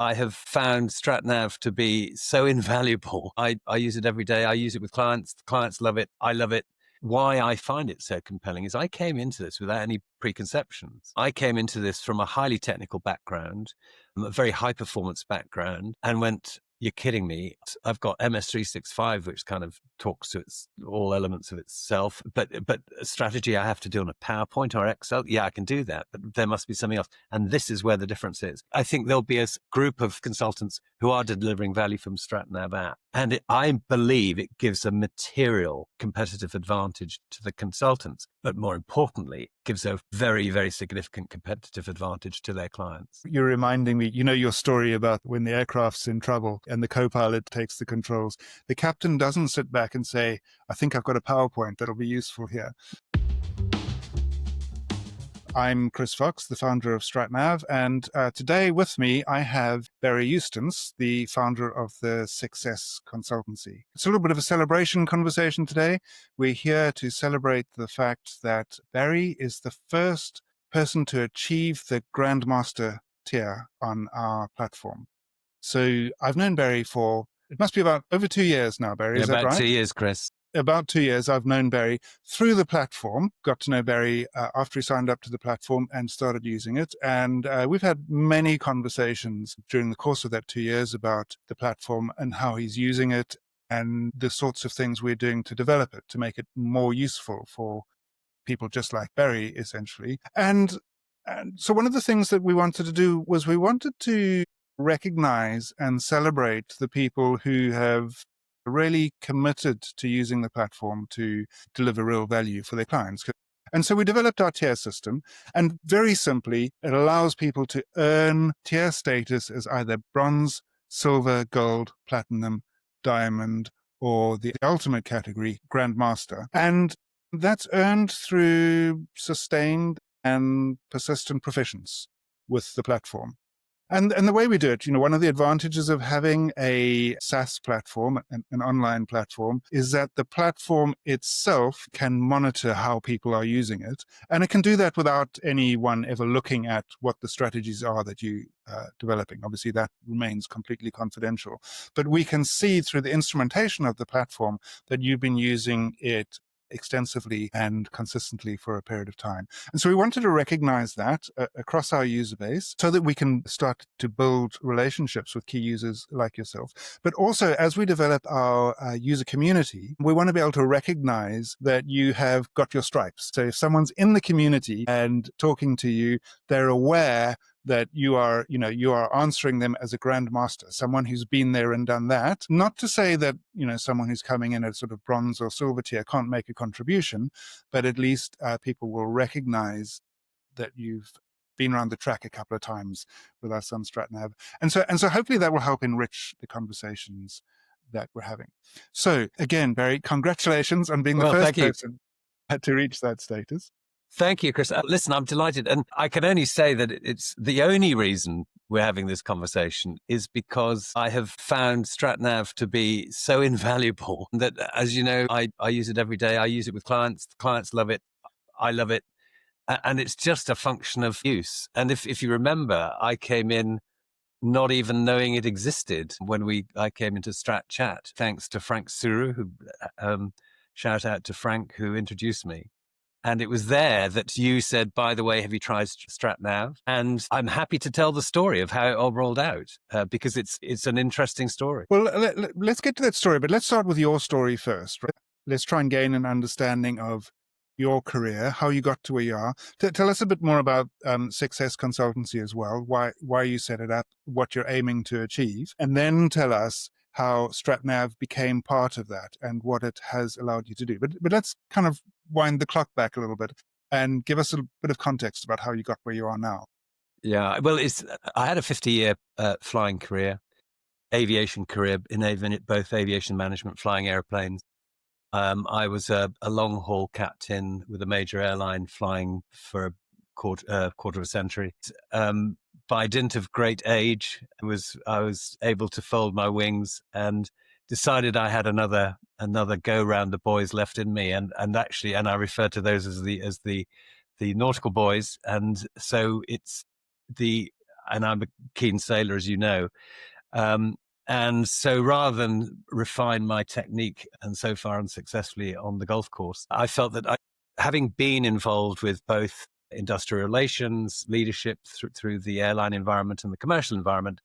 I have found StratNav to be so invaluable. I use it every day. I use it with clients. The clients love it. I love it. Why I find it so compelling is I came into this without any preconceptions. I came into this from a highly technical background, a very high performance background, and went, you're kidding me. I've got MS365, which kind of talks to all elements of itself. But strategy I have to do on a PowerPoint or Excel. Yeah, I can do that, but there must be something else. And this is where the difference is. I think there'll be a group of consultants who are delivering value from StratNav app. And I believe it gives a material competitive advantage to the consultants. But more importantly, gives a very, very significant competitive advantage to their clients. You're reminding me, your story about when the aircraft's in trouble and the co-pilot takes the controls. The captain doesn't sit back and say, I think I've got a PowerPoint that'll be useful here. I'm Chris Fox, the founder of StratNav, and today with me I have Barry Eustace, the founder of the Success Consultancy. It's a little bit of a celebration conversation today. We're here to celebrate the fact that Barry is the first person to achieve the Grandmaster tier on our platform. So I've known Barry for, it must be about over 2 years now, Barry, is that right? About 2 years, Chris. About 2 years, I've known Barry through the platform, got to know Barry after he signed up to the platform and started using it. And we've had many conversations during the course of that 2 years about the platform and how he's using it and the sorts of things we're doing to develop it, to make it more useful for people just like Barry, essentially. And so one of the things that we wanted to do was we wanted to recognize and celebrate the people who have really committed to using the platform to deliver real value for their clients. And so we developed our tier system, and very simply, it allows people to earn tier status as either bronze, silver, gold, platinum, diamond, or the ultimate category, Grandmaster. And that's earned through sustained and persistent proficiency with the platform. And the way we do it, one of the advantages of having a SaaS platform, an online platform, is that the platform itself can monitor how people are using it. And it can do that without anyone ever looking at what the strategies are that you are developing. Obviously, that remains completely confidential. But we can see through the instrumentation of the platform that you've been using it extensively and consistently for a period of time. And so we wanted to recognize that across our user base so that we can start to build relationships with key users like yourself. But also, as we develop our user community, we want to be able to recognize that you have got your stripes. So if someone's in the community and talking to you, they're aware that you are answering them as a Grandmaster, someone who's been there and done that. Not to say that, someone who's coming in at sort of bronze or silver tier can't make a contribution, but at least people will recognize that you've been around the track a couple of times with us on StratNav. And so hopefully that will help enrich the conversations that we're having. So again, Barry, congratulations on being the first person to reach that status. Thank you, Chris. Listen, I'm delighted. And I can only say that it's the only reason we're having this conversation is because I have found StratNav to be so invaluable that, as you know, I use it every day. I use it with clients. The clients love it. I love it. And it's just a function of use. And if you remember, I came in not even knowing it existed when I came into Strat Chat, thanks to Frank Suru, who shout out to Frank, who introduced me. And it was there that you said, by the way, have you tried StratNav? And I'm happy to tell the story of how it all rolled out because it's an interesting story. Well, let's get to that story, but let's start with your story first. Right? Let's try and gain an understanding of your career, how you got to where you are. Tell us a bit more about Success Consultancy as well, why you set it up, what you're aiming to achieve, and then tell us how StratNav became part of that and what it has allowed you to do. But let's kind of wind the clock back a little bit and give us a bit of context about how you got where you are now. Yeah, well, I had a 50-year flying career, aviation career in both aviation management, flying airplanes. I was a long-haul captain with a major airline flying for a quarter of a century. By dint of great age, I was able to fold my wings and decided I had another go round the boys left in me, and I refer to those as the nautical boys. And so and I'm a keen sailor, as you know. Um, and so rather than refine my technique and so far unsuccessfully on the golf course, I felt that having been involved with both industrial relations, leadership through the airline environment and the commercial environment,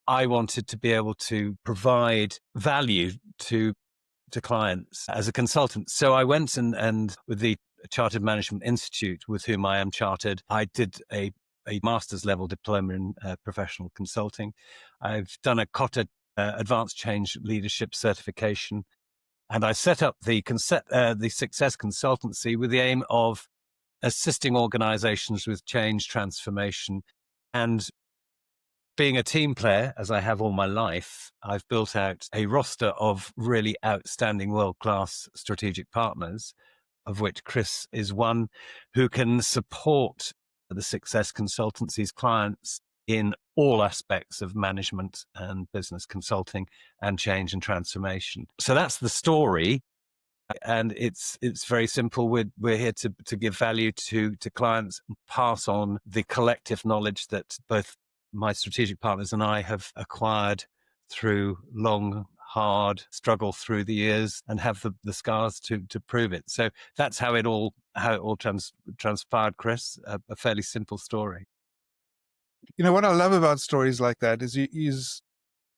I wanted to be able to provide value to clients as a consultant. So I went and with the Chartered Management Institute, with whom I am chartered, I did a master's level diploma in professional consulting. I've done a Cotter Advanced Change Leadership certification, and I set up the Success Consultancy with the aim of assisting organizations with change, transformation, and being a team player, as I have all my life. I've built out a roster of really outstanding world-class strategic partners, of which Chris is one, who can support the Success Consultancy's clients in all aspects of management and business consulting and change and transformation. So that's the story. And it's very simple. We're here to give value to clients and pass on the collective knowledge that both my strategic partners and I have acquired through long, hard struggle through the years, and have the scars to prove it. So that's how it all transpired, Chris. A fairly simple story. What I love about stories like that is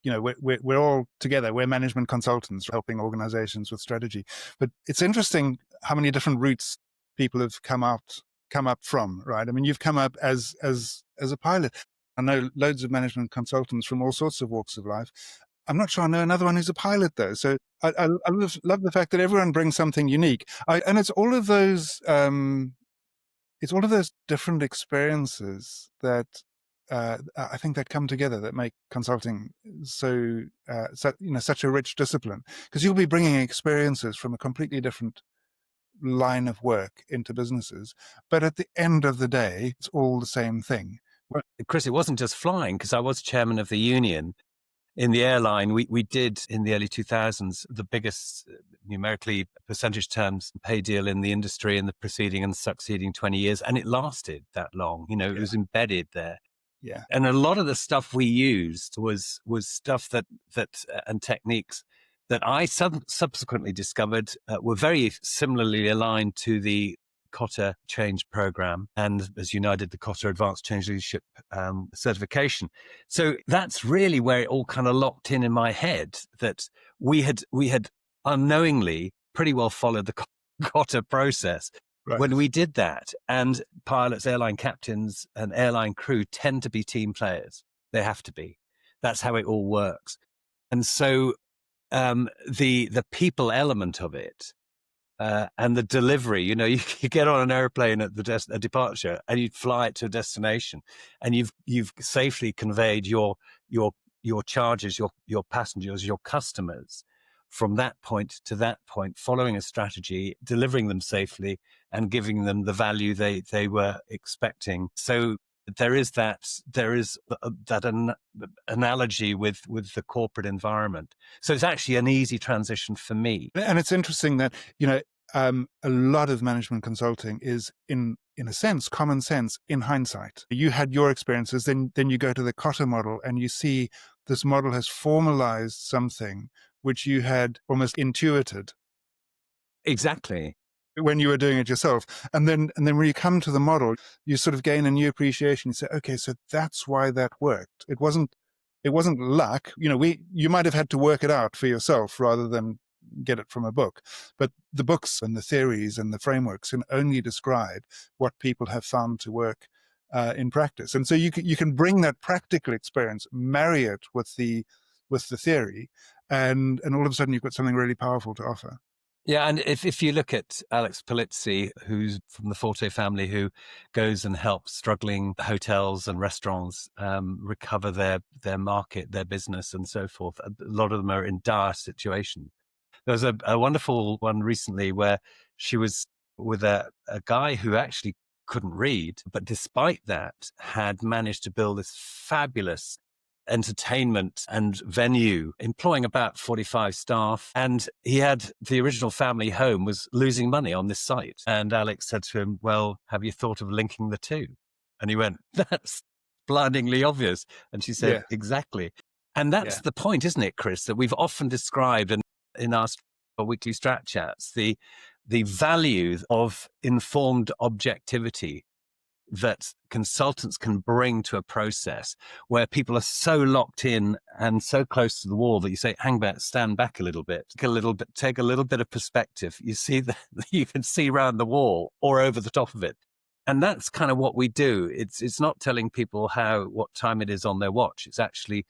we're all together. We're management consultants helping organizations with strategy. But it's interesting how many different routes people have come up from, right? I mean, you've come up as a pilot. I know loads of management consultants from all sorts of walks of life. I'm not sure I know another one who's a pilot, though. So I love the fact that everyone brings something unique. And it's all of those different experiences that I think that come together that make consulting such a rich discipline, because you'll be bringing experiences from a completely different line of work into businesses, but at the end of the day, it's all the same thing. Well, Chris, it wasn't just flying, because I was chairman of the union in the airline. We did in the early 2000s the biggest numerically percentage terms pay deal in the industry in the preceding and succeeding 20 years, and it lasted that long. It was embedded there. Yeah. And a lot of the stuff we used was stuff that and techniques that I subsequently discovered were very similarly aligned to the Cotter Change Program. And as you know, I did the Cotter Advanced Change Leadership certification. So that's really where it all kind of locked in my head, that we had unknowingly pretty well followed the Cotter process. Right. When we did that. And pilots, airline captains, and airline crew tend to be team players. They have to be. That's how it all works. And so the people element of it and the delivery, you get on an airplane at a departure, and you fly it to a destination, and you've safely conveyed your charges, your passengers, your customers, from that point to that point, following a strategy, delivering them safely, and giving them the value they were expecting. So there is that analogy with the corporate environment. So it's actually an easy transition for me. And it's interesting that a lot of management consulting is in a sense common sense in hindsight. You had your experiences, then you go to the Cotter model, and you see this model has formalized something which you had almost intuited. Exactly. When you were doing it yourself. And then when you come to the model, you sort of gain a new appreciation. You say, okay, so that's why that worked. It wasn't luck. You might have had to work it out for yourself rather than get it from a book. But the books and the theories and the frameworks can only describe what people have found to work in practice. And so you can bring that practical experience, marry it with the theory, and all of a sudden you've got something really powerful to offer. Yeah, and if you look at Alex Polizzi, who's from the Forte family, who goes and helps struggling hotels and restaurants recover their market, their business, and so forth, a lot of them are in dire situations. There was a wonderful one recently where she was with a guy who actually couldn't read, but despite that had managed to build this fabulous entertainment and venue, employing about 45 staff. And he had the original family home was losing money on this site. And Alex said to him, well, have you thought of linking the two? And he went, that's blindingly obvious. And she said, Yeah. exactly. And that's Yeah. the point, isn't it, Chris, that we've often described in our weekly strat chats, the value of informed objectivity that consultants can bring to a process where people are so locked in and so close to the wall that you say, hang back, stand back a little bit, take a little bit of perspective. You see that you can see around the wall or over the top of it. And that's kind of what we do. It's not telling people what time it is on their watch. It's actually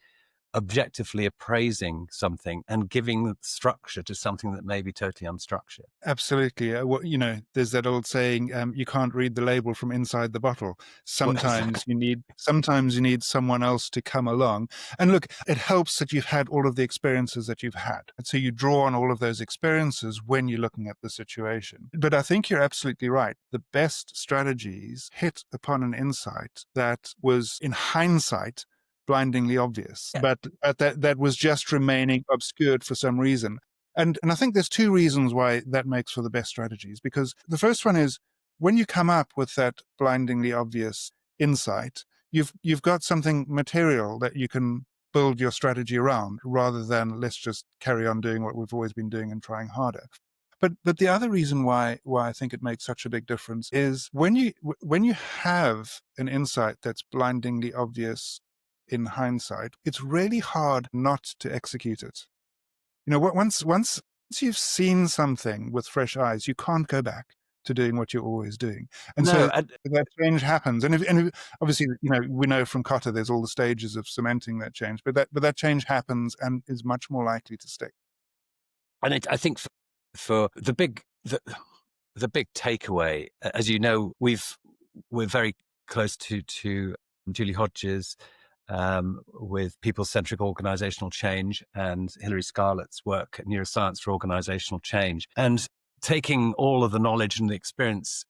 objectively appraising something and giving structure to something that may be totally unstructured. Absolutely. There's that old saying, you can't read the label from inside the bottle. Well, Sometimes you need someone else to come along. And look, it helps that you've had all of the experiences that you've had. And so you draw on all of those experiences when you're looking at the situation. But I think you're absolutely right. The best strategies hit upon an insight that was, in hindsight, blindingly obvious, Yeah. but that was just remaining obscured for some reason. And I think there's two reasons why that makes for the best strategies. Because the first one is when you come up with that blindingly obvious insight, you've got something material that you can build your strategy around, rather than let's just carry on doing what we've always been doing and trying harder. But the other reason why I think it makes such a big difference is when you have an insight that's blindingly obvious in hindsight, it's really hard not to execute it. Once you've seen something with fresh eyes, you can't go back to doing what you're always doing. And No, so and that change happens. And obviously, we know from Kotter, there's all the stages of cementing that change, but that change happens and is much more likely to stick. I think for the big takeaway, as you know, we're very close to Julie Hodges with people-centric organizational change and Hilary Scarlett's work at Neuroscience for Organizational Change. And taking all of the knowledge and the experience,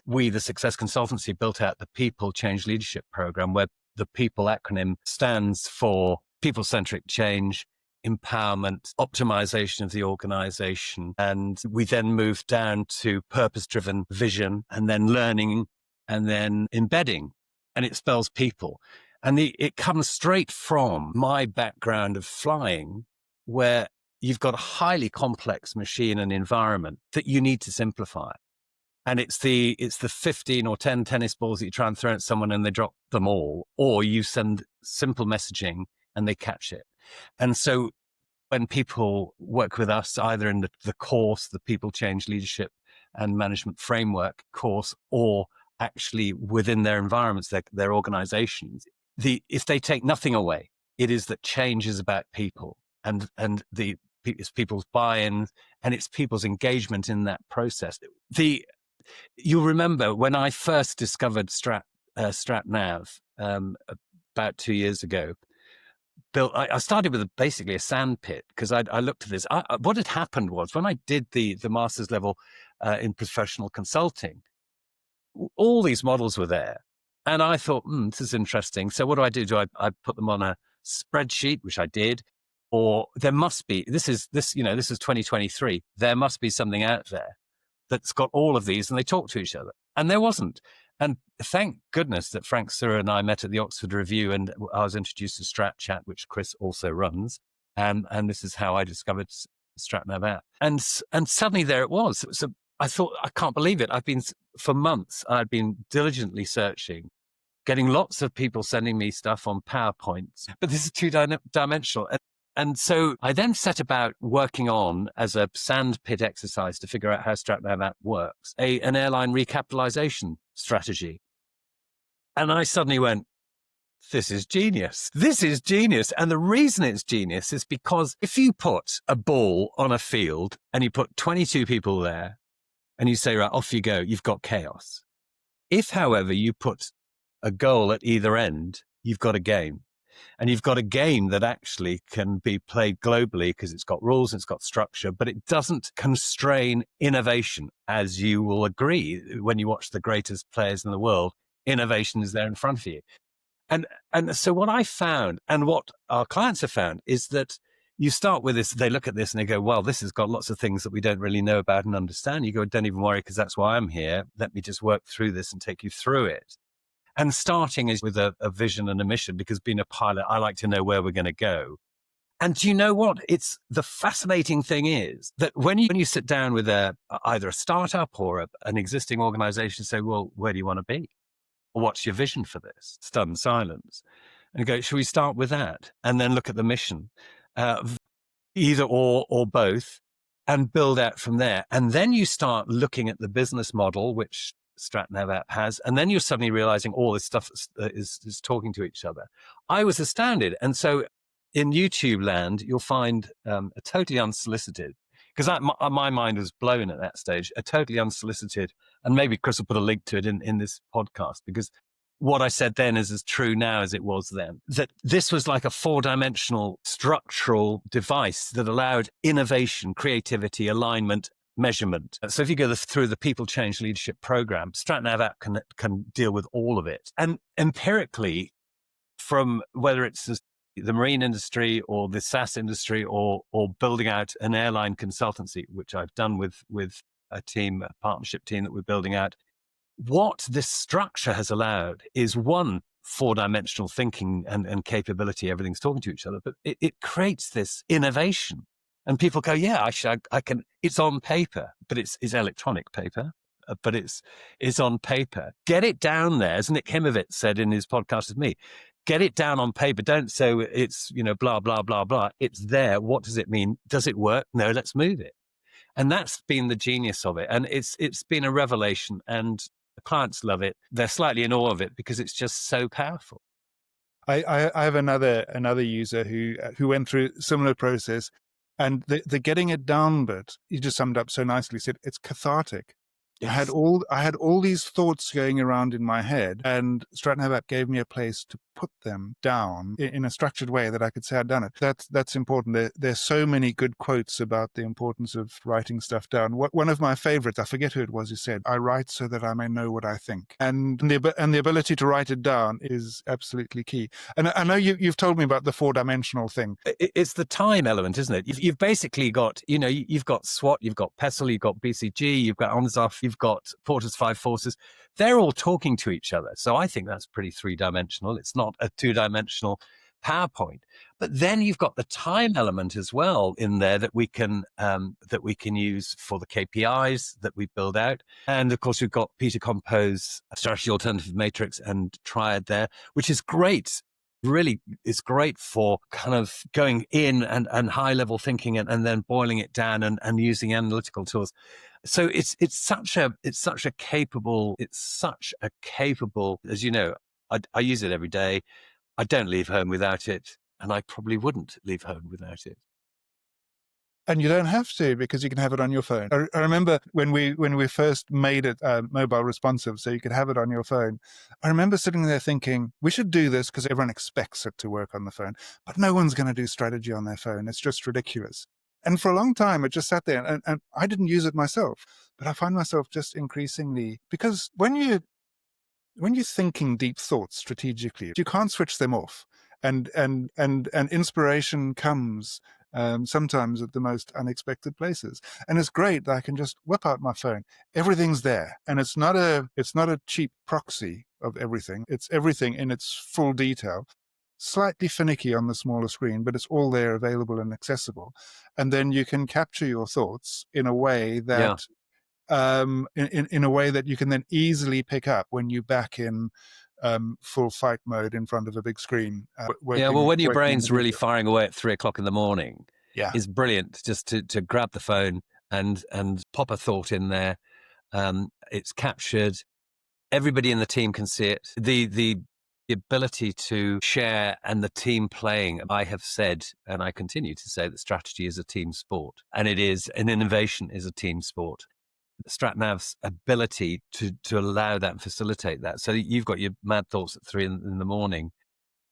we, the Success Consultancy, built out the People Change Leadership Program, where the PEOPLE acronym stands for people-centric change, empowerment, optimization of the organization. And we then moved down to purpose-driven vision, and then learning, and then embedding. And it spells people. And it comes straight from my background of flying, where you've got a highly complex machine and environment that you need to simplify. And it's the 15 or 10 tennis balls that you try and throw at someone and they drop them all, or you send simple messaging and they catch it. And so when people work with us, either in the course, the People Change Leadership and Management Framework course, or actually within their environments, their organizations, if they take nothing away, it is that change is about people and it's people's buy-in and it's people's engagement in that process. You'll remember when I first discovered StratNav about 2 years ago. I started with basically a sand pit because I looked at this. What had happened was when I did the master's level in professional consulting, all these models were there. And I thought, this is interesting. So what do? Do I put them on a spreadsheet, which I did, or there must be, this is 2023. There must be something out there that's got all of these and they talk to each other. And there wasn't. And thank goodness that Frank Surer and I met at the Oxford Review, and I was introduced to Strat Chat, which Chris also runs. And this is how I discovered StratNav app. And suddenly there it was. So I thought, I can't believe it. For months, I'd been diligently searching, getting lots of people sending me stuff on PowerPoints, but this is two-dimensional. And so I then set about working on, as a sandpit exercise to figure out how StratNav app works, an airline recapitalization strategy. And I suddenly went, this is genius. This is genius. And the reason it's genius is because if you put a ball on a field and you put 22 people there and you say, right, off you go, you've got chaos. If, however, you put a goal at either end, you've got a game. And you've got a game that actually can be played globally because it's got rules and it's got structure, but it doesn't constrain innovation. As you will agree, when you watch the greatest players in the world, innovation is there in front of you. And so what I found, and what our clients have found, is that you start with this, they look at this and they go, well, this has got lots of things that we don't really know about and understand. You go, don't even worry because that's why I'm here. Let me just work through this and take you through it. And starting is with a vision and a mission, because being a pilot, I like to know where we're going to go. And do you know what? It's the fascinating thing is that when you sit down with either a startup or an existing organization, say, well, where do you want to be? Or what's your vision for this? Stunned silence. And go, should we start with that? And then look at the mission, either or both, and build out from there. And then you start looking at the business model, which StratNav app has, and then you're suddenly realizing all this stuff is talking to each other. I was astounded. And so in YouTube land, you'll find a totally unsolicited, because my mind was blown at that stage, a totally unsolicited, and maybe Chris will put a link to it in this podcast, because what I said then is as true now as it was then, that this was like a 4-dimensional structural device that allowed innovation, creativity, alignment, measurement. So if you go through the People Change Leadership Program, StratNav app can deal with all of it. And empirically, from whether it's the marine industry or the SaaS industry or building out an airline consultancy, which I've done with a partnership team that we're building out, what this structure has allowed is, one, 4-dimensional thinking and capability. Everything's talking to each other, but it creates this innovation. And people go, yeah, I can, it's on paper, but it's electronic paper, but it's on paper. Get it down there, as Nick Himovitz said in his podcast with me. Get it down on paper. Don't say it's, blah, blah, blah, blah. It's there. What does it mean? Does it work? No, let's move it. And that's been the genius of it. And it's been a revelation, and the clients love it. They're slightly in awe of it because it's just so powerful. I have another user who went through a similar process, and the getting it down bit, you just summed up so nicely. Said it's cathartic. Yes. I had all these thoughts going around in my head, and StratNav app gave me a place to put them down in a structured way that I could say I'd done it. That's important. There's so many good quotes about the importance of writing stuff down. One of my favorites, I forget who it was, who said, "I write so that I may know what I think," and the ability to write it down is absolutely key. And I know you've told me about the 4-dimensional thing. It's the time element, isn't it? You've basically got, you've got SWOT, you've got PESTLE, you've got BCG, you've got ONSOF, you've got Porter's 5 Forces. They're all talking to each other. So I think that's pretty 3-dimensional. It's not a 2-dimensional PowerPoint. But then you've got the time element as well in there that we can use for the KPIs that we build out. And of course, we've got Peter Compo's Strategy Alternative Matrix and Triad there, which is great. Really, it's great for kind of going in and high level thinking and then boiling it down and using analytical tools. So it's such a capable, as you know, I use it every day. I don't leave home without it, and I probably wouldn't leave home without it. And you don't have to, because you can have it on your phone. I remember when we first made it mobile responsive, so you could have it on your phone. I remember sitting there thinking, we should do this because everyone expects it to work on the phone, but no one's going to do strategy on their phone. It's just ridiculous. And for a long time, it just sat there, and I didn't use it myself. But I find myself just increasingly, because when you're thinking deep thoughts strategically, you can't switch them off, and inspiration comes sometimes at the most unexpected places. And it's great that I can just whip out my phone. Everything's there, and it's not a cheap proxy of everything. It's everything in its full detail. Slightly finicky on the smaller screen, but it's all there, available and accessible. And then you can capture your thoughts in a way that, in a way that you can then easily pick up when you're back in full fight mode in front of a big screen. When your brain's really firing away at 3:00 in the morning, it's brilliant just to grab the phone and pop a thought in there. It's captured. Everybody in the team can see it. The ability to share and the team playing. I have said, and I continue to say, that strategy is a team sport, and it is, and innovation is a team sport. StratNav's ability to allow that and facilitate that. So you've got your mad thoughts at 3 in the morning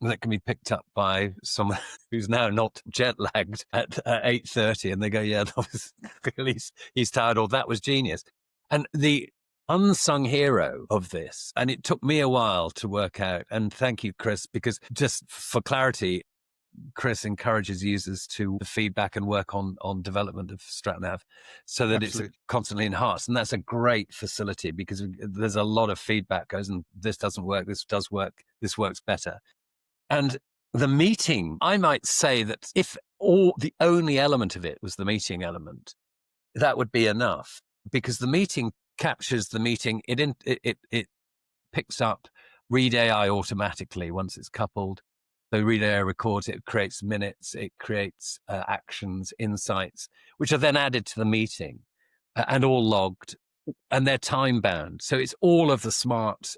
that can be picked up by someone who's now not jet lagged at 8:30, and they go, yeah, that was clearly he's tired, or that was genius. And the unsung hero of this, and it took me a while to work out, and thank you, Chris, because just for clarity, Chris encourages users to feedback and work on development of StratNav so that Absolutely. it's constantly enhanced. And that's a great facility because there's a lot of feedback goes, and this doesn't work, this does work, this works better. And the meeting, I might say that if the only element of it was the meeting element, that would be enough, because the meeting captures the meeting. It picks up Read AI automatically once it's coupled. So Read AI records it, creates minutes, it creates actions, insights, which are then added to the meeting and all logged, and they're time bound. So it's all of the smart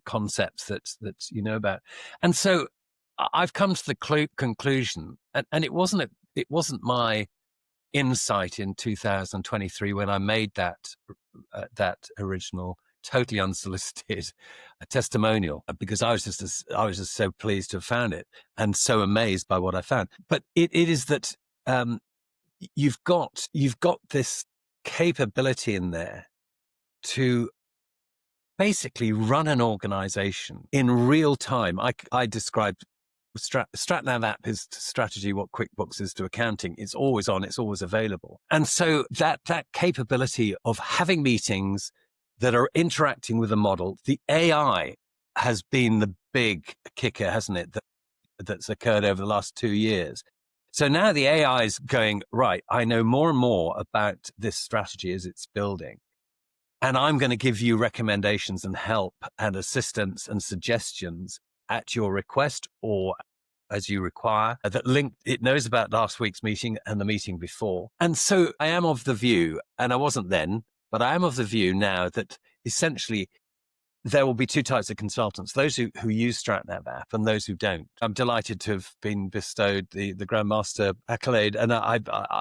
concepts that you know about. And so I've come to the conclusion, and it wasn't my insight in 2023 when I made that original totally unsolicited testimonial, because I was just so pleased to have found it and so amazed by what I found. But it is that you've got this capability in there to basically run an organization in real time. I described StratNav app is to strategy what QuickBooks is to accounting. It's always on, it's always available. And so that capability of having meetings that are interacting with a model, the AI has been the big kicker, hasn't it, that's occurred over the last 2 years. So now the AI is going, right, I know more and more about this strategy as it's building. And I'm going to give you recommendations and help and assistance and suggestions at your request or as you require, that it knows about last week's meeting and the meeting before. And so I am of the view, and I wasn't then, but I am of the view now that essentially there will be two types of consultants, those who use StratNav app and those who don't. I'm delighted to have been bestowed the Grandmaster accolade, and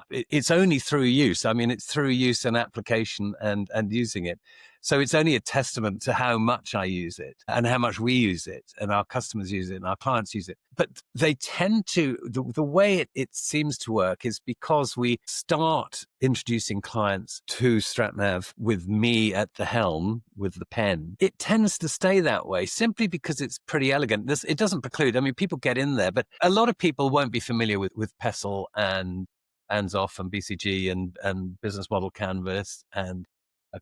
it's only through use. I mean, it's through use and application and using it. So it's only a testament to how much I use it and how much we use it and our customers use it and our clients use it. But they tend to, the way it seems to work is because we start introducing clients to StratNav with me at the helm with the pen. It tends to stay that way simply because it's pretty elegant. It doesn't preclude, I mean, people get in there, but a lot of people won't be familiar with Pestle and Hands-Off and BCG and Business Model Canvas and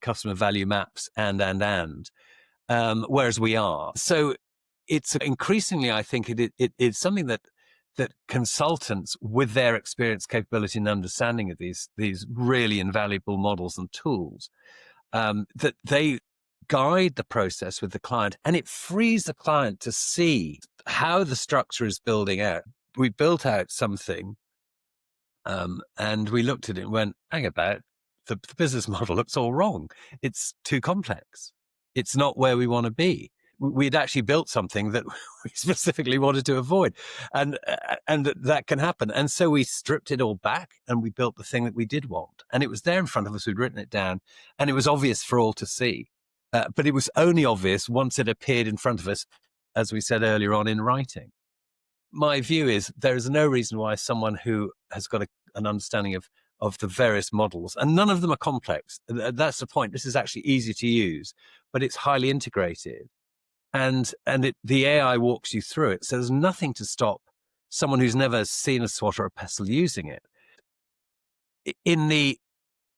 customer value maps and whereas we are. So it's increasingly, I think it's something that consultants with their experience, capability and understanding of these really invaluable models and tools, that they guide the process with the client, and it frees the client to see how the structure is building out. We built out something and we looked at it and went, hang about, the business model looks all wrong. It's too complex. It's not where we want to be. We'd actually built something that we specifically wanted to avoid, and that can happen. And so we stripped it all back and we built the thing that we did want. And it was there in front of us. We'd written it down and it was obvious for all to see. But it was only obvious once it appeared in front of us, as we said earlier on, in writing. My view is there is no reason why someone who has got an understanding of the various models, and none of them are complex. That's the point. This is actually easy to use, but it's highly integrated, and the AI walks you through it. So there's nothing to stop someone who's never seen a SWOT or a Pestle using it. In the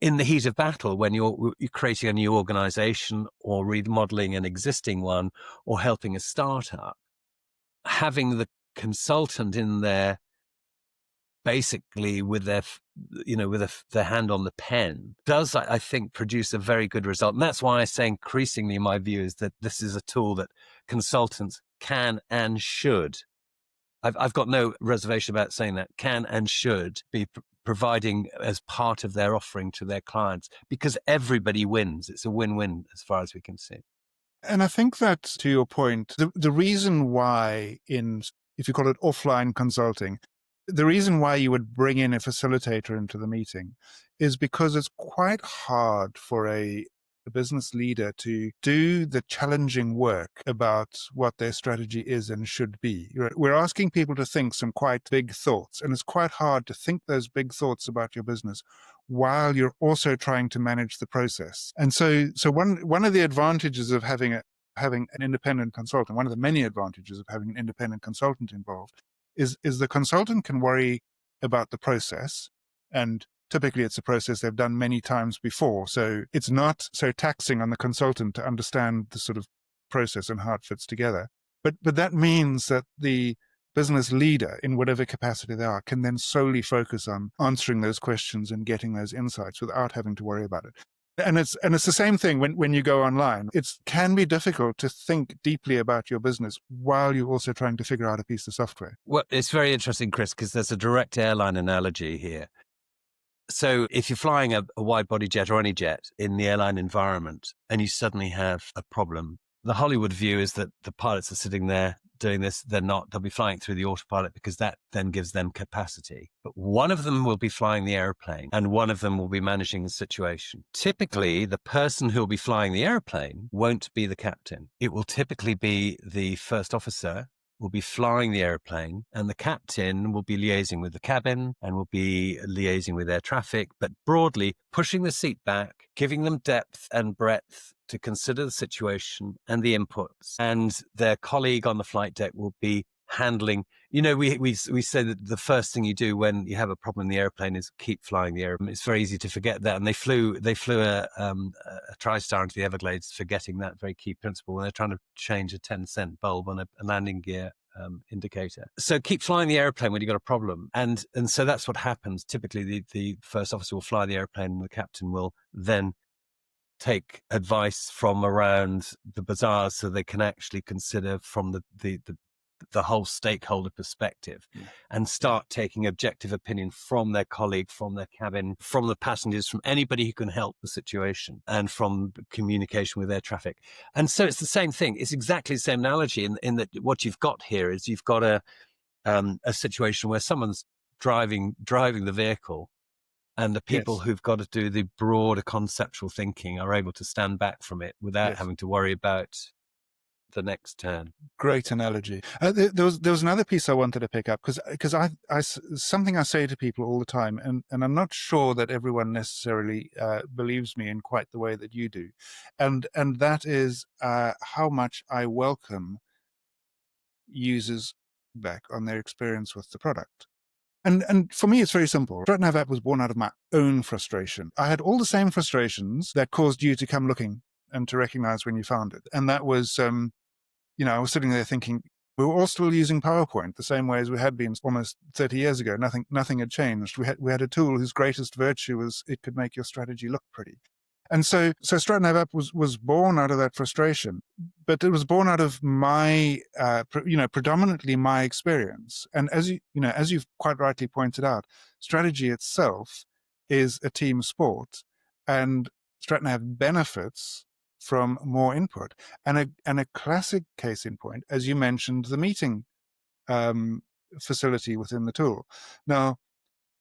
heat of battle, when you're creating a new organization or remodeling an existing one or helping a startup, having the consultant in there basically with their hand on the pen does, I think, produce a very good result. And that's why I say increasingly my view is that this is a tool that consultants can and should, I've got no reservation about saying that, can and should be providing as part of their offering to their clients, because everybody wins. It's a win-win as far as we can see. And I think that, to your point, the reason why if you call it offline consulting, the reason why you would bring in a facilitator into the meeting is because it's quite hard for a business leader to do the challenging work about what their strategy is and should be. We're asking people to think some quite big thoughts, and it's quite hard to think those big thoughts about your business while you're also trying to manage the process. And so one of the advantages of having an independent consultant, one of the many advantages of having an independent consultant involved, is the consultant can worry about the process, and typically it's a process they've done many times before. So it's not so taxing on the consultant to understand the sort of process and how it fits together. But that means that the business leader, in whatever capacity they are, can then solely focus on answering those questions and getting those insights without having to worry about it. And it's the same thing when you go online. It can be difficult to think deeply about your business while you're also trying to figure out a piece of software. Well, it's very interesting, Chris, because there's a direct airline analogy here. So if you're flying a wide body jet or any jet in the airline environment and you suddenly have a problem, the Hollywood view is that the pilots are sitting there doing this. They're not. They'll be flying through the autopilot because that then gives them capacity. But one of them will be flying the airplane and one of them will be managing the situation. Typically, the person who will be flying the airplane won't be the captain. It will typically be the first officer will be flying the airplane, and the captain will be liaising with the cabin and will be liaising with air traffic, but broadly pushing the seat back, giving them depth and breadth to consider the situation and the inputs. And their colleague on the flight deck will be handling, we say that the first thing you do when you have a problem in the airplane is keep flying the airplane. It's very easy to forget that. And they flew a TriStar into the Everglades, forgetting that very key principle when they're trying to change a 10-cent bulb on a landing gear indicator. So keep flying the airplane when you've got a problem. And so that's what happens. Typically, the first officer will fly the airplane and the captain will then take advice from around the bazaars so they can actually consider from the whole stakeholder perspective and start taking objective opinion from their colleague, from their cabin, from the passengers, from anybody who can help the situation, and from communication with air traffic. And so it's the same thing. It's exactly the same analogy in that what you've got here is you've got a situation where someone's driving the vehicle, and the people who've got to do the broader conceptual thinking are able to stand back from it without having to worry about the next turn. Great analogy. There was another piece I wanted to pick up because I something I say to people all the time, and I'm not sure that everyone necessarily believes me in quite the way that you do, and that is how much I welcome users' feedback on their experience with the product. And for me, it's very simple. StratNav app was born out of my own frustration. I had all the same frustrations that caused you to come looking and to recognize when you found it. And that was, I was sitting there thinking, we were all still using PowerPoint the same way as we had been almost 30 years ago. Nothing had changed. We had a tool whose greatest virtue was it could make your strategy look pretty. And so StratNav app was born out of that frustration, but it was born out of my, predominantly my experience. And as you've quite rightly pointed out, strategy itself is a team sport, and StratNav benefits from more input. And a classic case in point, as you mentioned, the meeting facility within the tool. Now,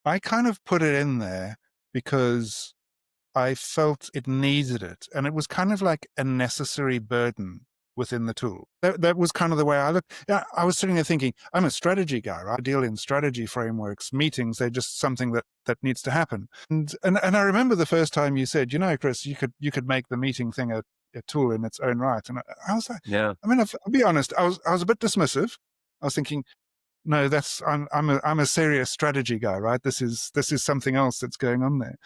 I kind of put it in there because I felt it needed it. And it was kind of like a necessary burden within the tool. That was kind of the way I looked. Yeah, I was sitting there thinking, I'm a strategy guy, right? I deal in strategy frameworks, meetings. They're just something that needs to happen. And I remember the first time you said, Chris, you could make the meeting thing a tool in its own right. And I was like, yeah. I mean, I'll be honest, I was a bit dismissive. I was thinking, no, I'm a serious strategy guy, right? This is something else that's going on there.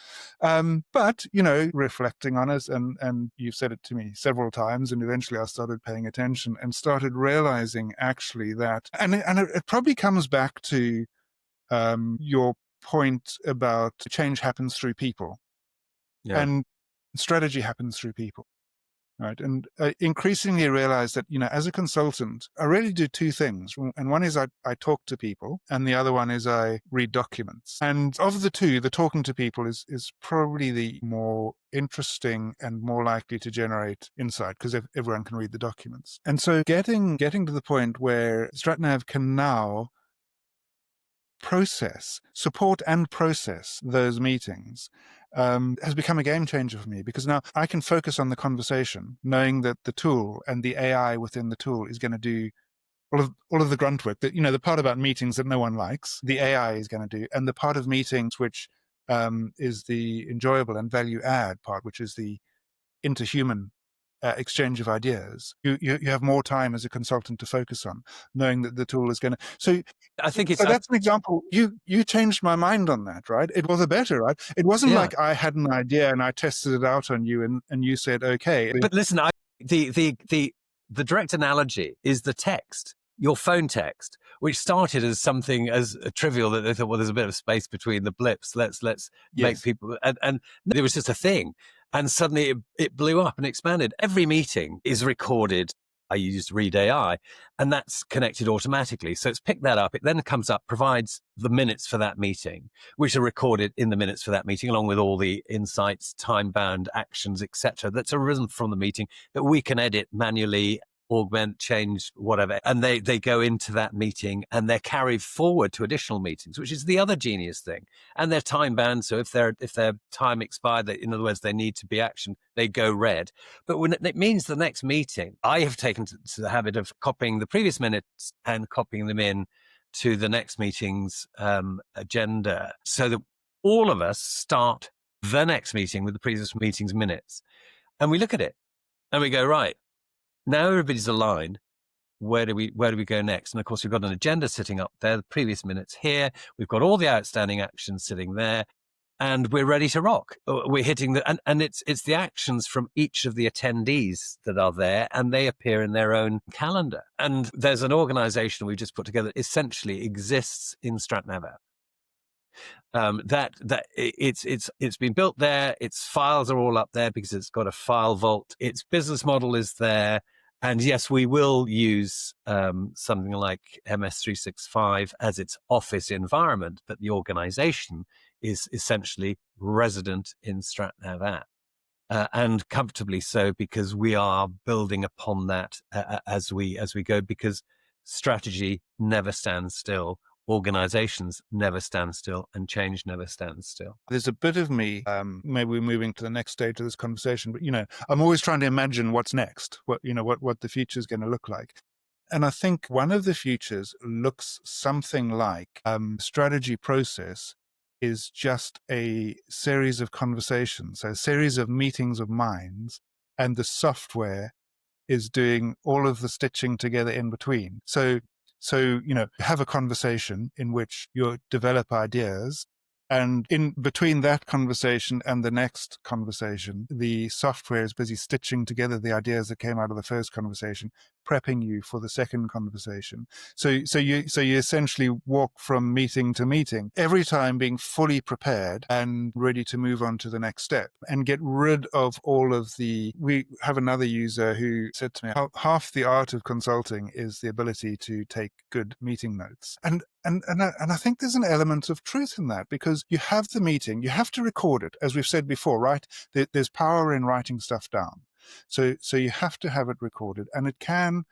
But reflecting on it, and you've said it to me several times, and eventually I started paying attention and started realizing actually that, and it probably comes back to your point about change happens through people, and strategy happens through people. Right. And increasingly realize that, as a consultant, I really do two things. And one is I talk to people, and the other one is I read documents. And of the two, the talking to people is probably the more interesting and more likely to generate insight because everyone can read the documents. And so getting to the point where StratNav can now support and process those meetings has become a game changer for me, because now I can focus on the conversation, knowing that the tool and the AI within the tool is going to do all of the grunt work. That the part about meetings that no one likes, the AI is going to do, and the part of meetings which is the enjoyable and value add part, which is the interhuman exchange of ideas, you have more time as a consultant to focus on, knowing that the tool is going to. So I think it's, so that's an example. You changed my mind on that, right? It was a better, right? It wasn't yeah. like I had an idea and I tested it out on you and you said, okay. But listen, the direct analogy is the text, your phone text, which started as something as trivial that they thought, well, there's a bit of space between the blips. Let's make Yes. people, and it was just a thing. And suddenly it blew up and expanded. Every meeting is recorded. I used Read AI, and that's connected automatically. So it's picked that up. It then comes up, provides the minutes for that meeting, which are recorded in the minutes for that meeting, along with all the insights, time-bound actions, etc., that's arisen from the meeting that we can edit manually, augment, change, whatever. And they go into that meeting and they're carried forward to additional meetings, which is the other genius thing. And they're time bound. So if their time expired, in other words, they need to be actioned, they go red. But when it means the next meeting, I have taken to the habit of copying the previous minutes and copying them in to the next meeting's agenda, so that all of us start the next meeting with the previous meeting's minutes. And we look at it and we go, right, now everybody's aligned. Where do we go next? And of course, we've got an agenda sitting up there, the previous minutes here. We've got all the outstanding actions sitting there, and we're ready to rock. We're hitting and it's the actions from each of the attendees that are there, and they appear in their own calendar. And there's an organization we've just put together that essentially exists in StratNav. It's been built there. Its files are all up there because it's got a file vault. Its business model is there. And yes, we will use something like MS365 as its office environment, but the organization is essentially resident in StratNav app. And comfortably so, because we are building upon that as we go, because strategy never stands still. Organizations never stand still, and change never stands still. There's a bit of me, maybe we're moving to the next stage of this conversation, but, I'm always trying to imagine what's next, what the future is going to look like. And I think one of the futures looks something like strategy process is just a series of conversations, a series of meetings of minds, and the software is doing all of the stitching together in between. So, have a conversation in which you develop ideas, and in between that conversation and the next conversation, the software is busy stitching together the ideas that came out of the first conversation, prepping you for the second conversation. So you essentially walk from meeting to meeting, every time being fully prepared and ready to move on to the next step and get rid of all of we have another user who said to me, half the art of consulting is the ability to take good meeting notes. And I think there's an element of truth in that, because you have the meeting, you have to record it, as we've said before, right? There's power in writing stuff down. So you have to have it recorded, and it can,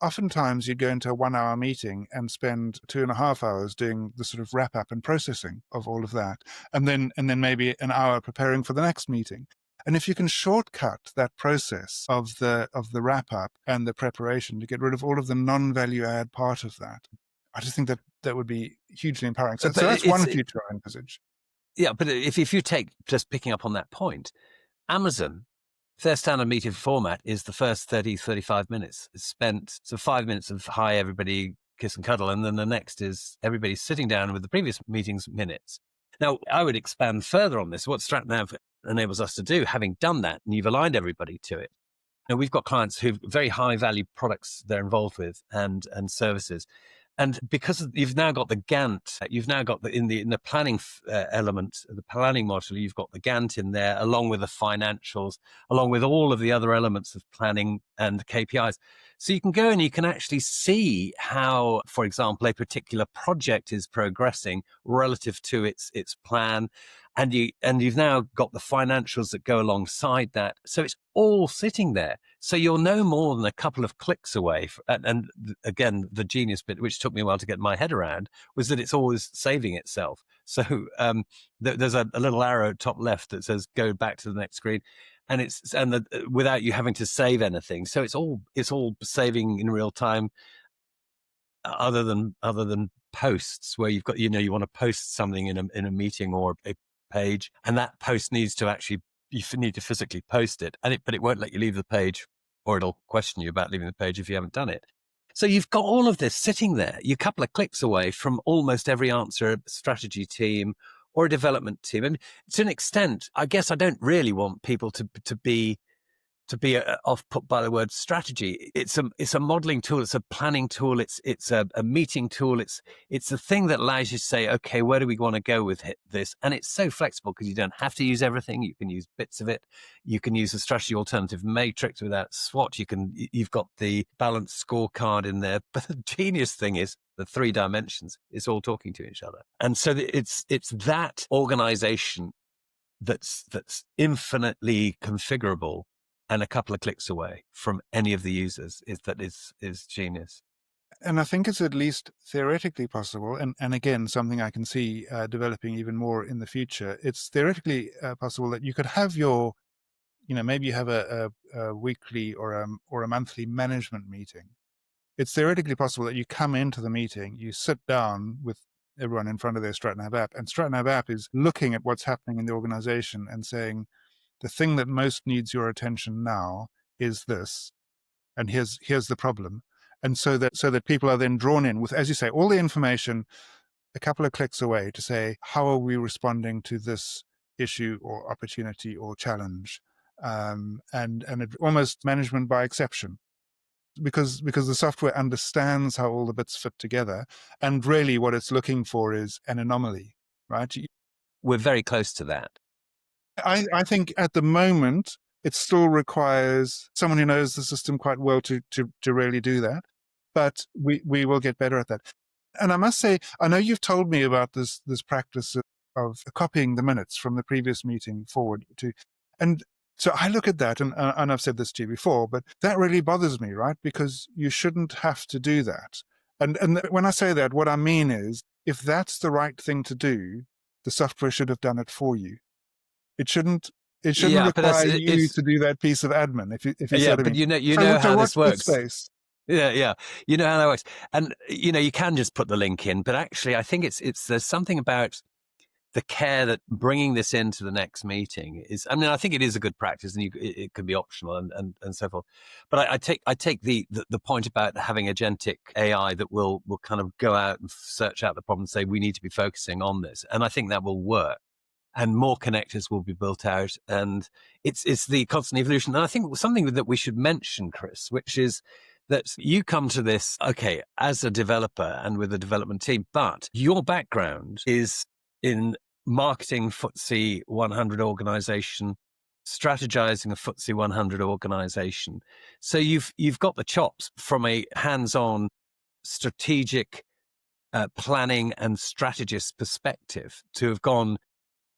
oftentimes you'd go into a 1 hour meeting and spend 2.5 hours doing the sort of wrap up and processing of all of that. And then maybe an hour preparing for the next meeting. And if you can shortcut that process of the wrap up and the preparation to get rid of all of the non-value add part of that, I just think that would be hugely empowering. So that's one future I envisage. Yeah, but if you take, just picking up on that point, Amazon, their standard meeting format is the first 30, 35 minutes. It's spent, so 5 minutes of hi, everybody, kiss and cuddle. And then the next is everybody sitting down with the previous meeting's minutes. Now, I would expand further on this. What StratNav enables us to do, having done that, and you've aligned everybody to it. Now, we've got clients who've very high value products they're involved with and services. And because you've now got the Gantt, you've now got in the planning element, the planning module, you've got the Gantt in there, along with the financials, along with all of the other elements of planning and the KPIs. So you can go and you can actually see how, for example, a particular project is progressing relative to its plan. And you've now got the financials that go alongside that. So it's all sitting there. So you're no more than a couple of clicks away. And again, the genius bit, which took me a while to get my head around, was that it's always saving itself. So there's a little arrow top left that says go back to the next screen, and without you having to save anything. So it's all saving in real time. Other than posts, where you've got you want to post something in a meeting or a page, and that post needs to actually you need to physically post it, but it won't let you leave the page, or it'll question you about leaving the page if you haven't done it. So you've got all of this sitting there. You're a couple of clicks away from almost every answer a strategy team or a development team. And to an extent, I guess I don't really want people to be off put by the word strategy. It's a modeling tool. It's a planning tool. It's a meeting tool. It's a thing that allows you to say, okay, where do we want to go with this? And it's so flexible because you don't have to use everything. You can use bits of it. You can use the strategy alternative matrix without SWOT. You've got the balanced scorecard in there. But the genius thing is the 3 dimensions. It's all talking to each other. And so it's that organization that's infinitely configurable and a couple of clicks away from any of the users is genius. And I think it's at least theoretically possible, and again, something I can see developing even more in the future. It's theoretically possible that you could have your, maybe you have a weekly or a monthly management meeting. It's theoretically possible that you come into the meeting, you sit down with everyone in front of their StratNav app, and StratNav app is looking at what's happening in the organization and saying, the thing that most needs your attention now is this, and here's the problem. And so that people are then drawn in with, as you say, all the information a couple of clicks away to say, how are we responding to this issue or opportunity or challenge? And it, almost management by exception, because the software understands how all the bits fit together, and really what it's looking for is an anomaly, right? We're very close to that. I think at the moment, it still requires someone who knows the system quite well to really do that. But we will get better at that. And I must say, I know you've told me about this practice of copying the minutes from the previous meeting forward to, and so I look at that, and I've said this to you before, but that really bothers me, right? Because you shouldn't have to do that. And when I say that, what I mean is, if that's the right thing to do, the software should have done it for you. It shouldn't require you to do that piece of admin. If you yeah, but you know how this works. Space. Yeah, you know how that works, and you can just put the link in. But actually, I think there's something about the care that bringing this into the next meeting is. I mean, I think it is a good practice, and it can be optional and so forth. But I take the point about having agentic AI that will kind of go out and search out the problem and say we need to be focusing on this, and I think that will work. And more connectors will be built out, and it's the constant evolution. And I think something that we should mention, Chris, which is that you come to this, okay, as a developer and with a development team, but your background is in marketing FTSE 100 organization, strategizing a FTSE 100 organization. So you've got the chops from a hands-on strategic planning and strategist perspective to have gone,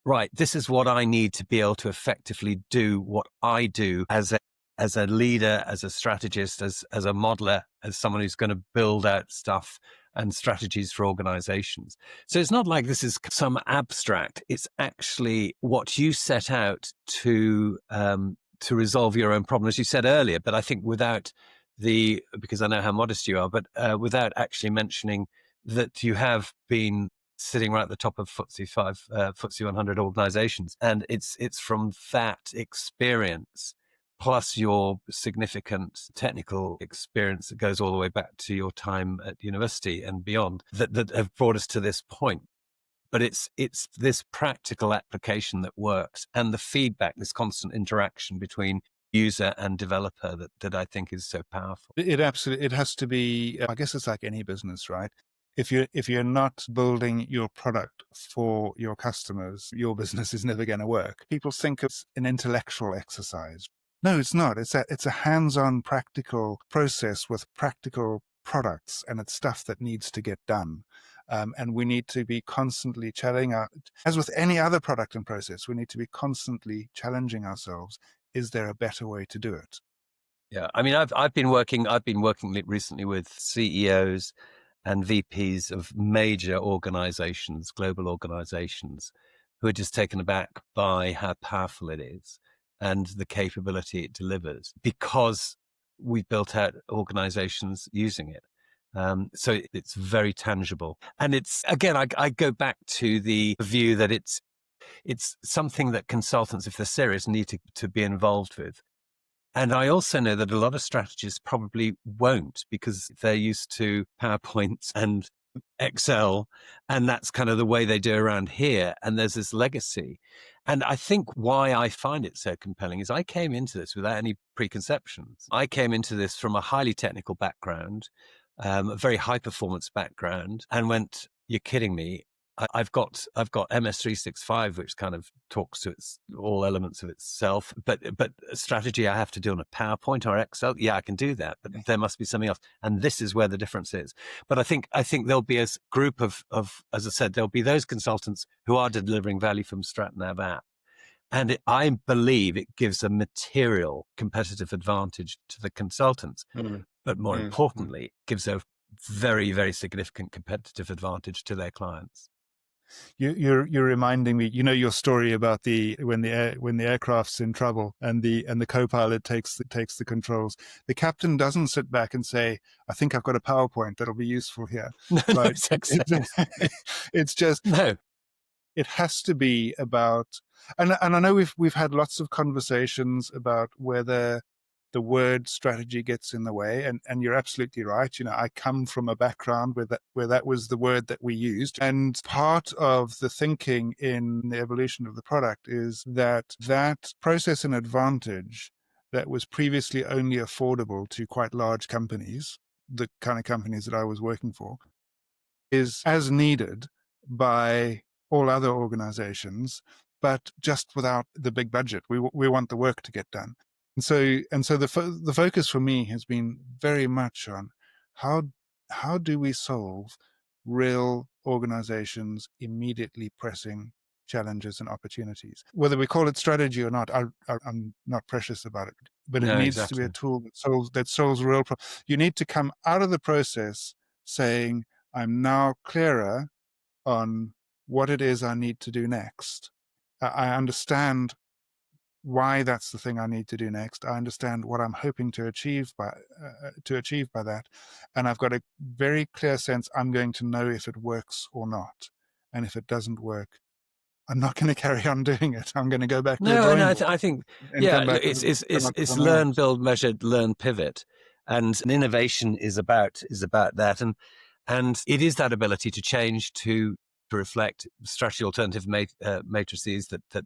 right, this is what I need to be able to effectively do what I do as a leader, as a strategist, as a modeler, as someone who's going to build out stuff and strategies for organizations. So it's not like this is some abstract. It's actually what you set out to resolve your own problem, as you said earlier. But I think because I know how modest you are, but without actually mentioning that you have been sitting right at the top of FTSE 100 organizations. And it's from that experience, plus your significant technical experience that goes all the way back to your time at university and beyond, that have brought us to this point. But it's this practical application that works, and the feedback, this constant interaction between user and developer that I think is so powerful. It has to be, I guess it's like any business, right? If you're not building your product for your customers, your business is never going to work. People think it's an intellectual exercise. No, it's not. It's a hands-on practical process with practical products, and it's stuff that needs to get done. And we need to be constantly as with any other product and process, we need to be constantly challenging ourselves. Is there a better way to do it? Yeah, I mean, I've been working recently with CEOs and VPs of major organizations, global organizations, who are just taken aback by how powerful it is and the capability it delivers, because we built out organizations using it. So it's very tangible. And it's, again, I go back to the view that it's something that consultants, if they're serious, need to be involved with. And I also know that a lot of strategists probably won't, because they're used to PowerPoints and Excel, and that's kind of the way they do around here. And there's this legacy. And I think why I find it so compelling is I came into this without any preconceptions. I came into this from a highly technical background, a very high performance background, and went, "You're kidding me. I've got MS365, which kind of talks to all elements of itself, but strategy I have to do on a PowerPoint or Excel. Yeah, I can do that, but there must be something else, and this is where the difference is." But I think there'll be a group of, as I said, there'll be those consultants who are delivering value from StratNav app, and I believe it gives a material competitive advantage to the consultants, but more importantly, it gives a very, very significant competitive advantage to their clients. You're reminding me, your story about when the aircraft's in trouble and the co-pilot takes the controls. The captain doesn't sit back and say, "I think I've got a PowerPoint that'll be useful here." No, Right? exactly. It's just, No. it has to be about, and I know we've had lots of conversations about whether the word strategy gets in the way, and you're absolutely right. I come from a background where that was the word that we used, and part of the thinking in the evolution of the product is that process and advantage that was previously only affordable to quite large companies, the kind of companies that I was working for, is as needed by all other organizations, but just without the big budget. We want the work to get done. And so the focus for me has been very much on how do we solve real organizations immediately pressing challenges and opportunities. Whether we call it strategy or not, I'm not precious about it. But it No, needs to be a exactly. tool that solves real problems. You need to come out of the process saying, "I'm now clearer on what it is I need to do next. I understand why that's the thing I need to do next. I understand what I'm hoping to achieve by that, and I've got a very clear sense I'm going to know if it works or not. And if it doesn't work, I'm not going to carry on doing it. I'm going to go back to the No, and drawing board I think, and yeah, come back it's come up with something learn, else." build, measure, learn, pivot, and innovation is about that, and it is that ability to change to reflect strategy alternative matrices that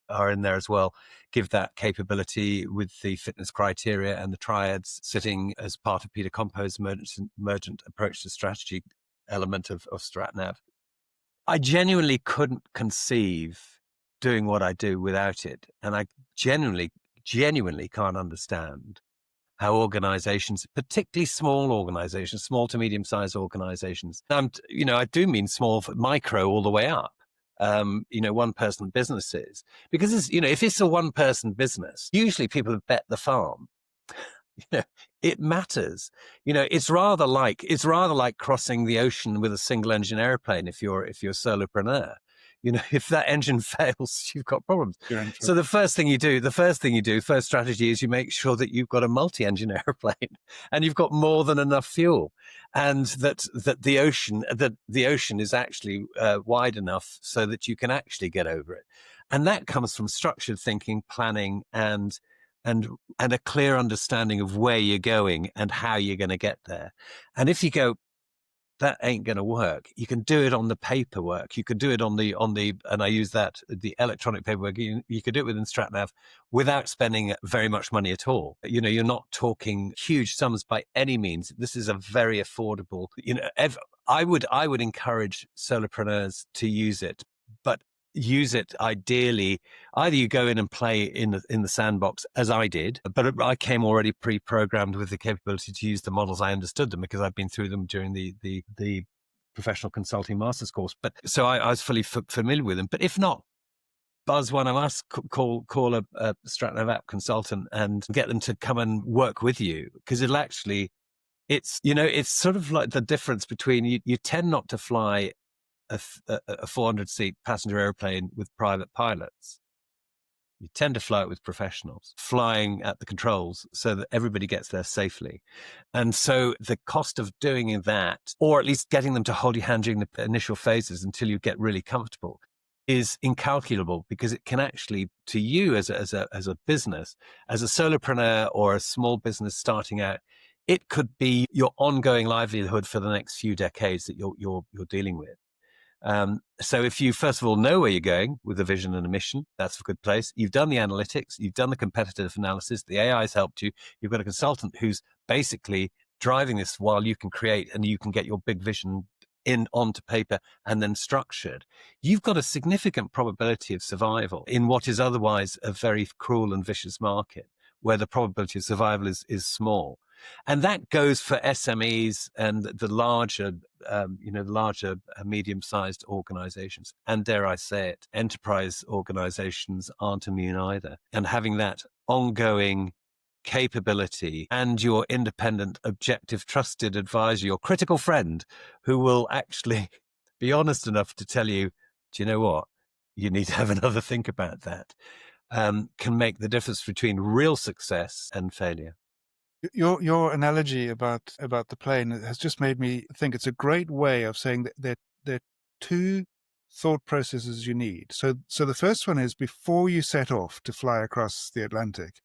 are in there as well. Give that capability with the fitness criteria and the triads sitting as part of Peter Compo's emergent approach to strategy element of StratNav. I genuinely couldn't conceive doing what I do without it. And I genuinely can't understand how organizations, particularly small organizations, small to medium sized organizations, I do mean small, micro all the way up, one person businesses, because if it's a one person business, usually people have bet the farm. It matters. It's rather like crossing the ocean with a single engine airplane. If you're a solopreneur, if that engine fails, you've got problems. You're in So trouble. first strategy is you make sure that you've got a multi-engine airplane and you've got more than enough fuel, and that the ocean is actually wide enough so that you can actually get over it. And that comes from structured thinking, planning, and a clear understanding of where you're going and how you're going to get there. And if you go, that ain't going to work, you can do it on the paperwork. You can do it on the, and I use that, the electronic paperwork. You could do it within StratNav without spending very much money at all. You're not talking huge sums by any means. This is a very affordable, I would encourage solopreneurs to use it, but use it ideally. Either you go in and play in the sandbox, as I did, but I came already pre-programmed with the capability to use the models. I understood them because I've been through them during the professional consulting master's course. But so I was fully familiar with them. But if not, buzz one of us, call a StratNav app consultant and get them to come and work with you, because it's sort of like the difference between you tend not to fly a 400-seat passenger airplane with private pilots. You tend to fly it with professionals flying at the controls so that everybody gets there safely. And so the cost of doing that, or at least getting them to hold your hand during the initial phases until you get really comfortable, is incalculable, because it can actually, to you as a business, as a solopreneur or a small business starting out, it could be your ongoing livelihood for the next few decades that you're dealing with. So if you, first of all, know where you're going with a vision and a mission, that's a good place. You've done the analytics, you've done the competitive analysis, the AI has helped you. You've got a consultant who's basically driving this while you can create and you can get your big vision onto paper and then structured. You've got a significant probability of survival in what is otherwise a very cruel and vicious market, where the probability of survival is small. And that goes for SMEs and the larger, medium-sized organizations. And dare I say it, enterprise organizations aren't immune either. And having that ongoing capability and your independent, objective, trusted advisor, your critical friend, who will actually be honest enough to tell you, do you know what? You need to have another think about that, can make the difference between real success and failure. Your analogy about the plane has just made me think it's a great way of saying that there are two thought processes you need. So the first one is, before you set off to fly across the Atlantic,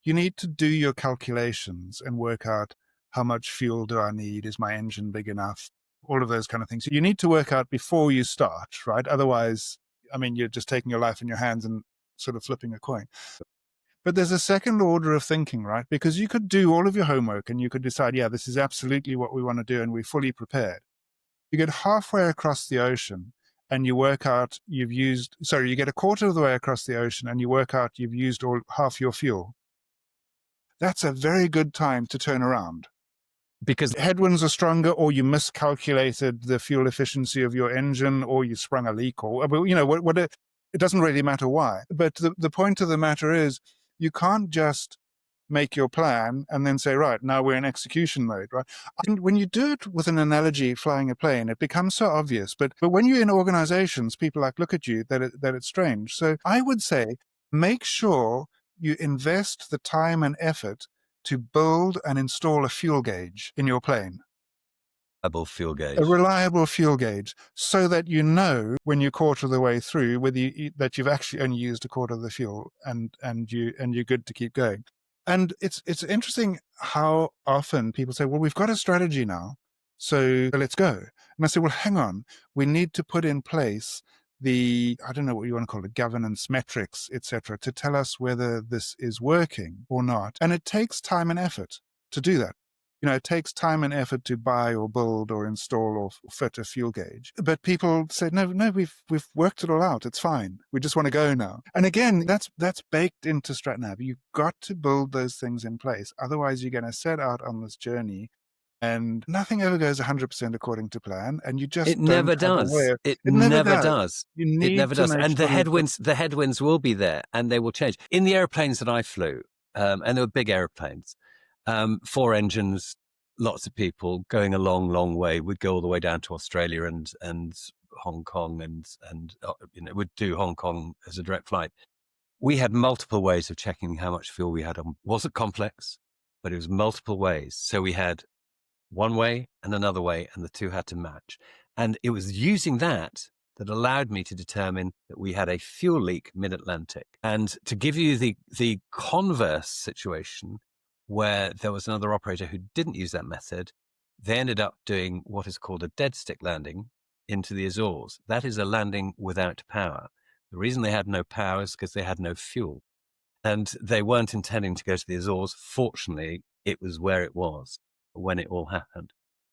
you need to do your calculations and work out, how much fuel do I need? Is my engine big enough? All of those kind of things. You need to work out before you start, right? Otherwise, I mean, you're just taking your life in your hands and sort of flipping a coin. But there's a second order of thinking, right? Because you could do all of your homework and you could decide, yeah, this is absolutely what we want to do and we're fully prepared. You get halfway across the ocean and you work out you get a quarter of the way across the ocean and you work out you've used half your fuel. That's a very good time to turn around. Because Headwinds are stronger, or you miscalculated the fuel efficiency of your engine, or you sprung a leak, or, it doesn't really matter why. But the point of the matter is, you can't just make your plan and then say, right, now we're in execution mode, right? And when you do it with an analogy, flying a plane, it becomes so obvious. But when you're in organizations, people look at you that it's strange. So I would say, make sure you invest the time and effort to build and install a fuel gauge in your plane. fuel gauge. A reliable fuel gauge, so that you know when you're quarter of the way through that you've actually only used a quarter of the fuel and you're good to keep going. And it's interesting how often people say, well, we've got a strategy now, so let's go. And I say, well, hang on, we need to put in place I don't know what you want to call it, governance metrics, etc., to tell us whether this is working or not. And it takes time and effort to do that. It takes time and effort to buy or build or install or fit a fuel gauge. But people say, no, we've worked it all out. It's fine. We just want to go now. And again, that's baked into StratNav. You've got to build those things in place. Otherwise, you're going to set out on this journey and nothing ever goes 100% according to plan. And you just It never does. It never does. You need it never to does. make And sure the headwinds will be there and they will change. In the airplanes that I flew, and they were big airplanes, 4 engines, lots of people going a long, long way. We'd go all the way down to Australia and Hong Kong and would do Hong Kong as a direct flight. We had multiple ways of checking how much fuel we had on. It wasn't complex, but it was multiple ways. So we had one way and another way, and the two had to match. And it was using that allowed me to determine that we had a fuel leak mid-Atlantic. And to give you the converse situation, where there was another operator who didn't use that method, they ended up doing what is called a dead stick landing into the Azores. That is a landing without power. The reason they had no power is because they had no fuel. And they weren't intending to go to the Azores. Fortunately, it was where it was when it all happened.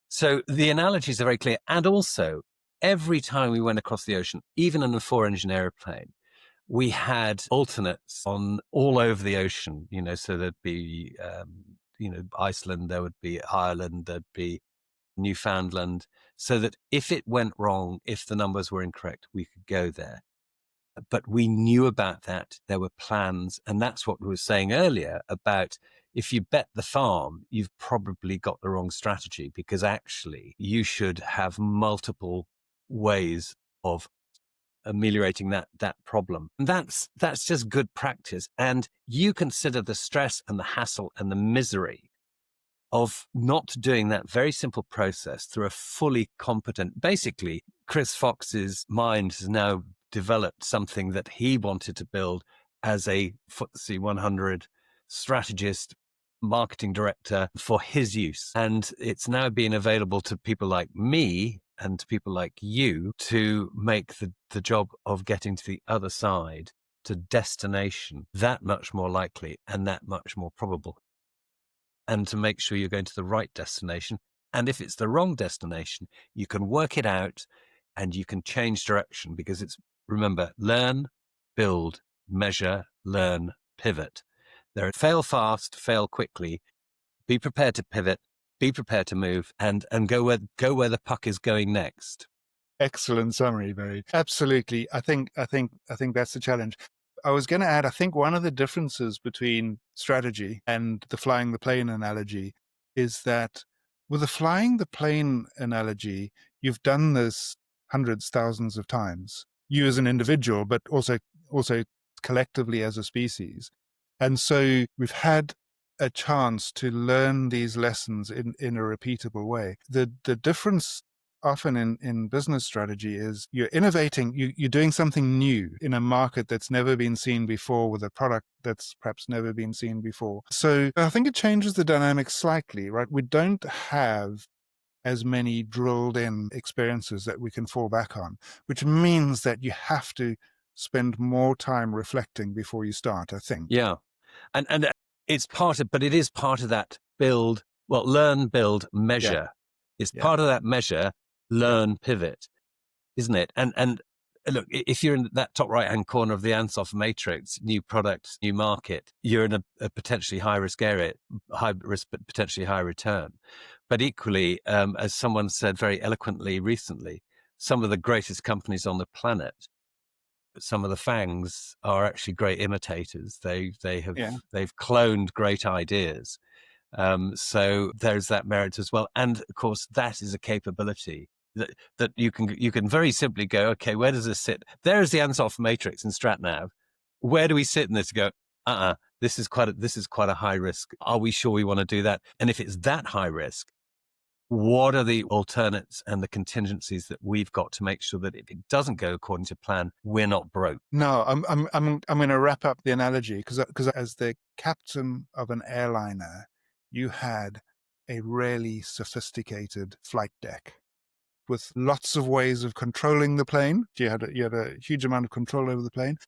So the analogies are very clear. And also, every time we went across the ocean, even in a 4-engine airplane, we had alternates on all over the ocean, so there'd be, Iceland, there would be Ireland, there'd be Newfoundland, so that if it went wrong, if the numbers were incorrect, we could go there. But we knew about that. There were plans. And that's what we were saying earlier about, if you bet the farm, you've probably got the wrong strategy, because actually you should have multiple ways of ameliorating that problem. And that's just good practice. And you consider the stress and the hassle and the misery of not doing that very simple process through a fully competent, basically, Chris Fox's mind has now developed something that he wanted to build as a FTSE 100 strategist, marketing director for his use. And it's now been available to people like me and to people like you to make the job of getting to the other side, to destination, that much more likely and that much more probable. And to make sure you're going to the right destination. And if it's the wrong destination, you can work it out and you can change direction, because remember, learn, build, measure, learn, pivot. There are fail fast, fail quickly, be prepared to pivot, be prepared to move, and go where the puck is going next. Excellent summary, Barry. Absolutely. I think that's the challenge. I was going to add, I think one of the differences between strategy and the flying the plane analogy is that with the flying the plane analogy, you've done this hundreds, thousands of times, you as an individual, but also collectively as a species. And so we've had a chance to learn these lessons in a repeatable way. The difference often in business strategy is you're innovating, you're doing something new in a market that's never been seen before, with a product that's perhaps never been seen before. So I think it changes the dynamic slightly, right? We don't have as many drilled in experiences that we can fall back on, which means that you have to spend more time reflecting before you start, I think. Yeah. And it's but it is part of that learn, build, measure. It's part of that measure, learn, pivot, isn't it? And look, if you're in that top right-hand corner of the Ansoff matrix, new product, new market, you're in a potentially high-risk area, high risk, but potentially high return. But equally, as someone said very eloquently recently, some of the greatest companies on the planet, some of the FANGs, are actually great imitators. They've cloned great ideas. So there's that merit as well. And of course, that is a capability that you can very simply go, okay, where does this sit? There's the Ansoff matrix in StratNav. Where do we sit in this? Go, this is quite a high risk. Are we sure we want to do that? And if it's that high risk, what are the alternates and the contingencies that we've got to make sure that if it doesn't go according to plan, we're not broke? No, I'm going to wrap up the analogy because as the captain of an airliner, you had a really sophisticated flight deck with lots of ways of controlling the plane. You had a huge amount of control over the plane,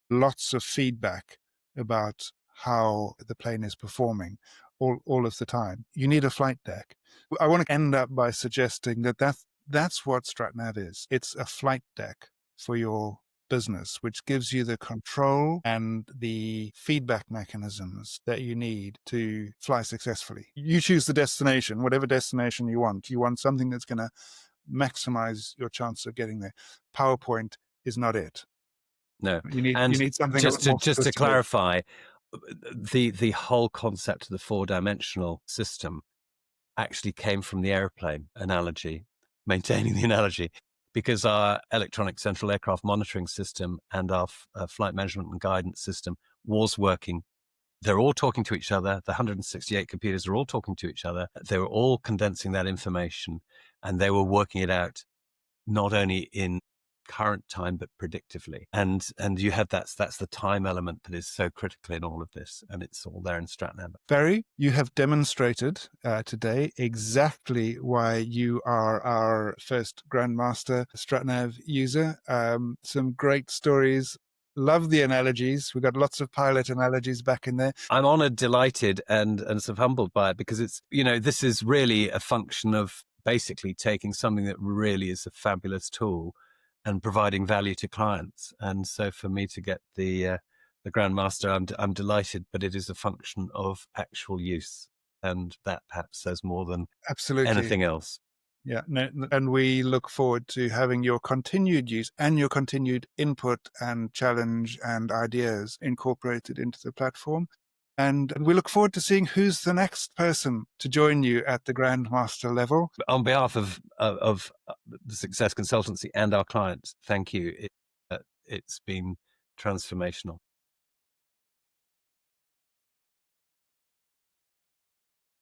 lots of feedback about how the plane is performing all of the time. You need a flight deck. I want to end up by suggesting that's what StratNav is. It's a flight deck for your business, which gives you the control and the feedback mechanisms that you need to fly successfully. You choose the destination, whatever destination you want. You want something that's going to maximize your chance of getting there. PowerPoint is not it. No. You need something just more to clarify, the whole concept of the 4-dimensional system actually came from the airplane analogy, maintaining the analogy, because our electronic central aircraft monitoring system and our flight management and guidance system was working. They're all talking to each other. The 168 computers are all talking to each other. They were all condensing that information, and they were working it out not only in current time but predictively. And you have that's the time element that is so critical in all of this, and it's all there in StratNav. Barry, you have demonstrated today exactly why you are our first Grandmaster StratNav user. Some great stories. Love the analogies. We've got lots of pilot analogies back in there. I'm honored, delighted, and sort of humbled by it, because it's, this is really a function of basically taking something that really is a fabulous tool and providing value to clients. And so for me to get the Grandmaster, I'm delighted, but it is a function of actual use. And that perhaps says more than anything else. Yeah, and we look forward to having your continued use and your continued input and challenge and ideas incorporated into the platform. And we look forward to seeing who's the next person to join you at the Grandmaster level. On behalf of the Success Consultancy and our clients, thank you. It's been transformational.